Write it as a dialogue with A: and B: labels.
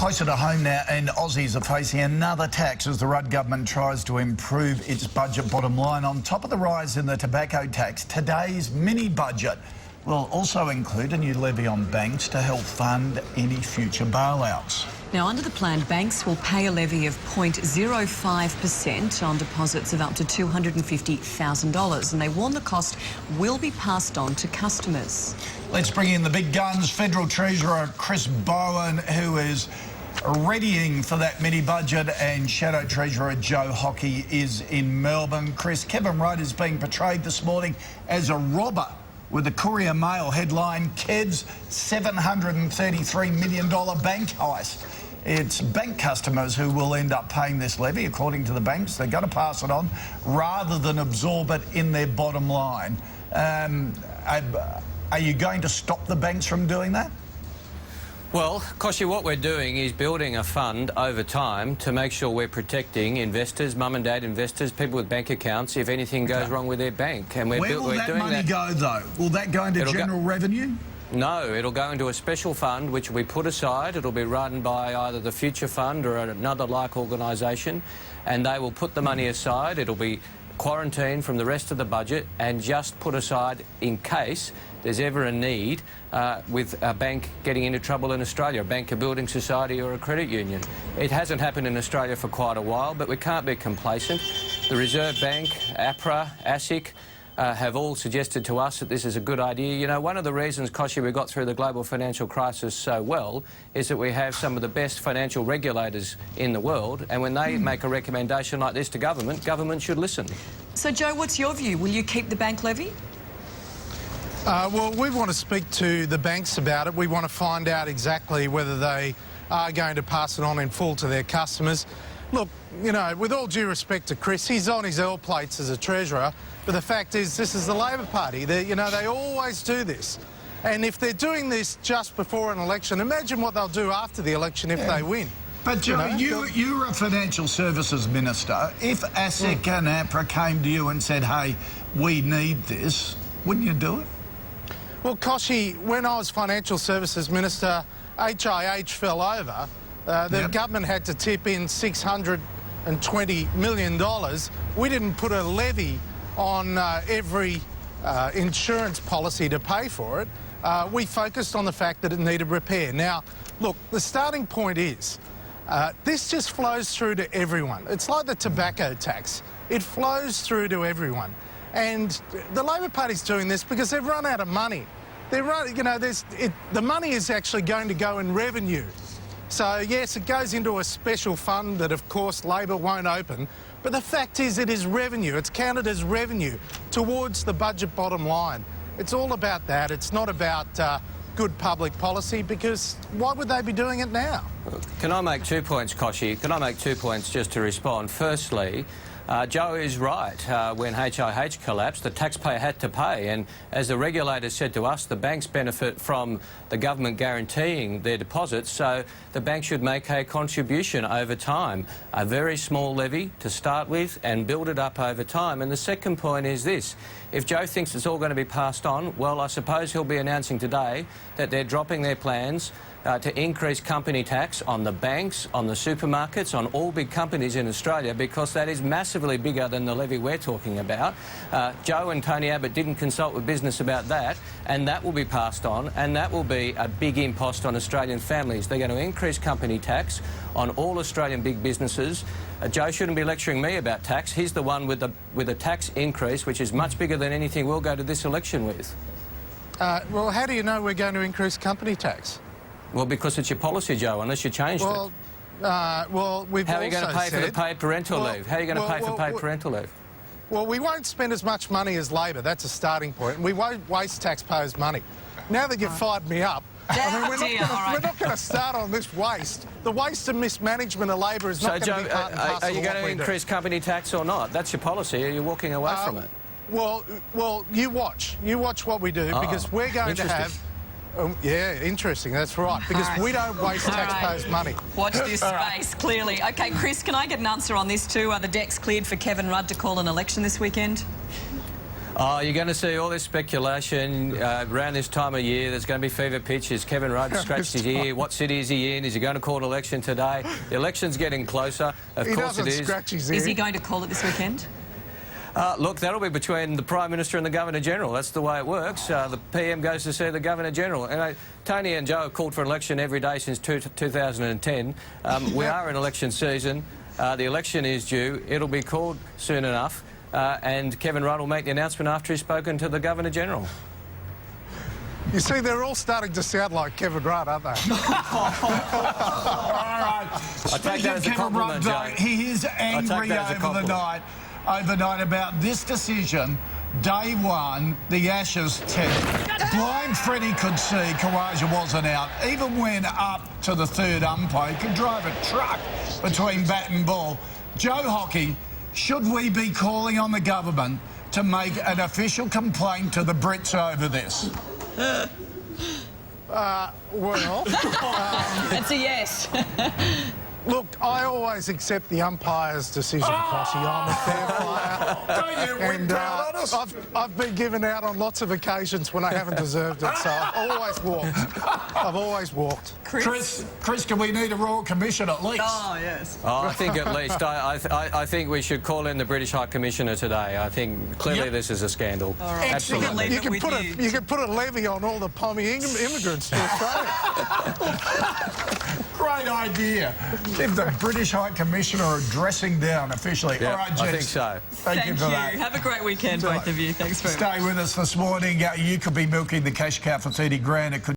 A: Closer to home now, and Aussies are facing another tax as the Rudd government tries to improve its budget bottom line. On top of the rise in the tobacco tax, today's mini-budget will also include a new levy on banks to help fund any future bailouts.
B: Now, under the plan, banks will pay a levy of 0.05% on deposits of up to $250,000, and they warn the cost will be passed on to customers.
A: Let's bring in the big guns. Federal Treasurer Chris Bowen, who is readying for that mini-budget, and Shadow Treasurer Joe Hockey is in Melbourne. Chris, Kevin Rudd is being portrayed this morning as a robber with the Courier Mail headline, Kev's $733 million bank heist. It's bank customers who will end up paying this levy, according to the banks. They're going to pass it on rather than absorb it in their bottom line. Are you going to stop the banks from doing that?
C: Well, Koshi, what we're doing is building a fund over time to make sure we're protecting investors, mum and dad investors, people with bank accounts, if anything goes wrong with their bank. And
A: Where will that money go, though? Will that go into general revenue?
C: No, it'll go into a special fund which will be put aside. It'll be run by either the Future Fund or another like organisation, and they will put the money aside. It'll be quarantined from the rest of the budget and just put aside in case there's ever a need with a bank getting into trouble in Australia, a bank, a building society or a credit union. It hasn't happened in Australia for quite a while, but we can't be complacent. The Reserve Bank, APRA, ASIC, have all suggested to us that this is a good idea. You know, one of the reasons, Koshi, we got through the global financial crisis so well is that we have some of the best financial regulators in the world, and when they make a recommendation like this to government, government should listen.
B: So, Joe, what's your view? Will you keep the bank levy?
D: Well, we want to speak to the banks about it. We want to find out exactly whether they are going to pass it on in full to their customers. Look, you know, with all due respect to Chris, he's on his L plates as a treasurer, but the fact is this is the Labor Party. You know, they always do this. And if they're doing this just before an election, imagine what they'll do after the election if they win.
A: But, Joe, you're a financial services minister. If ASIC and APRA came to you and said, hey, we need this, wouldn't you do it?
D: Well, Koshi, when I was financial services minister, HIH fell over. The government had to tip in $620 million. We didn't put a levy on every insurance policy to pay for it. We focused on the fact that it needed repair. Now, look, the starting point is this just flows through to everyone. It's like the tobacco tax. It flows through to everyone. And the Labor Party's doing this because they've run out of money. The money is actually going to go in revenue. So, yes, it goes into a special fund that, of course, Labor won't open. But the fact is it is revenue. It's counted as revenue towards the budget bottom line. It's all about that. It's not about good public policy, because why would they be doing it now?
C: Can I make 2 points, Koshi? Can I make 2 points just to respond? Firstly, Joe is right. When HIH collapsed, the taxpayer had to pay, and as the regulator said to us, the banks benefit from the government guaranteeing their deposits, so the bank should make a contribution over time, a very small levy to start with and build it up over time. And the second point is this: if Joe thinks it's all going to be passed on, well, I suppose he'll be announcing today that they're dropping their plans to increase company tax on the banks, on the supermarkets, on all big companies in Australia, because that is massively bigger than the levy we're talking about. Joe and Tony Abbott didn't consult with business about that, and that will be passed on, and that will be a big impost on Australian families. They're going to increase company tax on all Australian big businesses. Joe shouldn't be lecturing me about tax. He's the one with a tax increase which is much bigger than anything we'll go to this election with.
D: Well, how do you know we're going to increase company tax?
C: Well, because it's your policy, Joe, unless you changed it.
D: Well, we've
C: How are you going to pay for the paid parental
D: well,
C: leave? How are you going to pay for paid parental leave?
D: Well, we won't spend as much money as Labor. That's a starting point. We won't waste taxpayers' money. Now that you've fired me up, we're not going to start on this waste. The waste and mismanagement of Labor is not going to be part and parcel.
C: Are you going to increase company tax or not? That's your policy. Are you walking away from it?
D: Well, you watch. You watch what we do, because we're going to have... yeah, interesting, that's right, because we don't waste taxpayers' money.
B: Watch this space, clearly. OK, Chris, can I get an answer on this too? Are the decks cleared for Kevin Rudd to call an election this weekend?
C: Oh, you're going to see all this speculation around this time of year. There's going to be fever pitch. Has Kevin Rudd scratched his ear? What city is he in? Is he going to call an election today? The election's getting closer. Of course it is.
D: Scratch his ear.
B: Is he going to call it this weekend?
C: Look, that'll be between the Prime Minister and the Governor-General. That's the way it works. The PM goes to see the Governor-General. And Tony and Joe have called for an election every day since 2010. We are in election season. The election is due. It'll be called soon enough. And Kevin Rudd will make the announcement after he's spoken to the Governor-General.
D: You see, they're all starting to sound like Kevin Rudd, aren't they?
A: All right.
C: I take that as a compliment, Joe.
A: He is angry overnight about this decision. Day one, the Ashes test. Blind Freddie could see Khawaja wasn't out. Even when up to the third umpire, he could drive a truck between bat and ball. Joe Hockey, should we be calling on the government to make an official complaint to the Brits over this?
D: Well,
B: It's a yes.
D: look, I always accept the umpire's decision, Koshy. I'm a fair player.
A: Don't you win proud on us?
D: I've been given out on lots of occasions when I haven't deserved it, so I've always walked. I've always walked.
A: Chris, do we need a Royal Commission at least?
B: Oh, yes.
C: Oh, I think at least. I think we should call in the British High Commissioner today. I think clearly this is a scandal.
B: All right.
C: Absolutely.
B: Leave it with you.
D: You could put a levy on all the Pommy immigrants to Australia.
A: Great idea. Give the British High Commissioner a dressing down officially.
C: Yeah,
A: All right, gents.
C: I think so.
A: Thank you for that.
B: Have a great weekend, both of you. Thanks very much.
A: Stay with us this morning. You could be milking the cash cow for 30 grand. It could